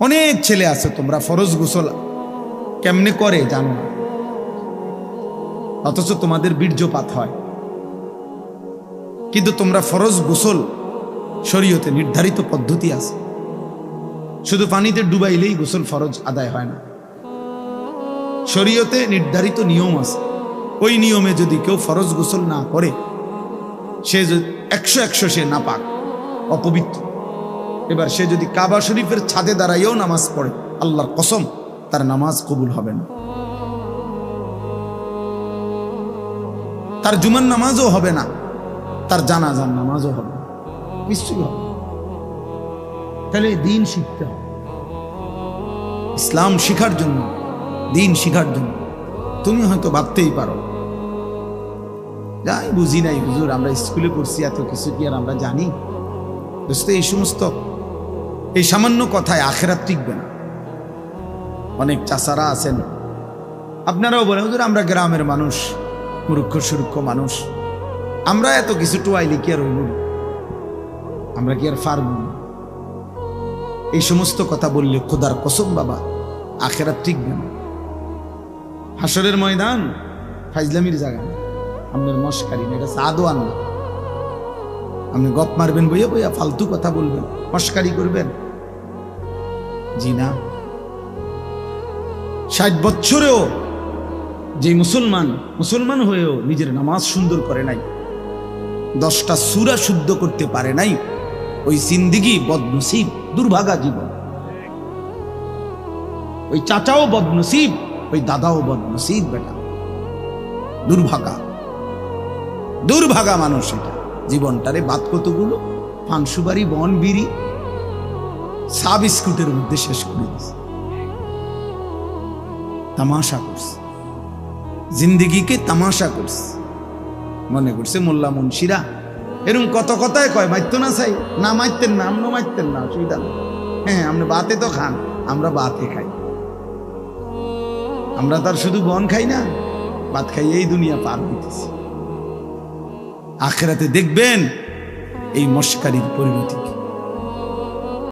অনেক ছেলে আছে তোমরা ফরজ গোসল কেমনে করে জানো না, অথচ তোমাদের বীর্যপাত হয়। কিন্তু তোমরা ফরজ গোসল শরীয়তে নির্ধারিত পদ্ধতি আছে, শুধু পানিতে ডুবাইলেই গোসল ফরজ আদায় হয় না। শরীয়তে নির্ধারিত নিয়ম আছে, ওই নিয়মে যদি কেউ ফরজ গোসল না করে সে 100 সে নাপাক, অপবিত্র। এবার সে যদি কাবা শরীফের ছাদে দাঁড়াইয়েও নামাজ পড়ে, আল্লাহর কসম তার নামাজ কবুল হবে না, তার জুমার নামাজও হবে না, তার জানাজার নামাজও হবে না, নিশ্চয়ই হবে। তাহলে দিন শিখতে হবে, ইসলাম শিখার জন্য, দিন শিখার জন্য। তুমি হয়তো ভাবতেই পারো যাই বুঝি নাই হুজুর, আমরা স্কুলে পড়ছি, এত কিছু কি আর আমরা জানি? দোস্ত, এই সমস্ত এই সামান্য কথায় আখেরাত টিকবে না। অনেক চাচারা আছেন, আপনারাও বলেন হুজুর আমরা গ্রামের মানুষ, মূর্খ সুরক্ষ মানুষ, আমরা এত কিছু টুয়াইলি কি আর হইব, আমরা কি আর পারব? এই সমস্ত কথা বললে খোদার কসম বাবা আখেরাত টিকবে না। হাসরের ময়দান ফাইজলামির জায়গা না, আপনার মস্কারি না, এটা সাদও আনলা। আপনি গপ মারবেন বইয়া বইয়া, ফালতু কথা বলবেন, মস্কারি করবেন, জি না। 60 বছরেও যে মুসলমান হয়েও নিজের নামাজ সুন্দর করে নাই, 10টা সূরা শুদ্ধ করতে পারে নাই, ওই জিন্দেগি বদনসিব, দুর্ভাগা জীবন। ওই চাচাও বদনসিব, ওই দাদাও বদনসিব, বেটা দুর্ভাগা মানুষ। এটা জীবনটারে বাদ কতগুলো পান সুপারি বন বিড়ি চা বিস্কুটের মধ্যে শেষ করে দিচ্ছে, তামাশা করছে, জিন্দিগিকে তামাশা করছে। মনে করছে মোল্লা মুন্সিরা এরকম কত কথায় কয়, মারতো না চাই না, মারতেন না, আমরা মারতেন না, অসুবিধা নেই। হ্যাঁ, আপনি বাতে তো খান, আমরা বাতে খাই, আমরা তার শুধু বন খাই না, ভাত খাই, এই দুনিয়া পার দিতেছি। আখিরাতে দেখবেন এই মস্কারির পরিণতি কি।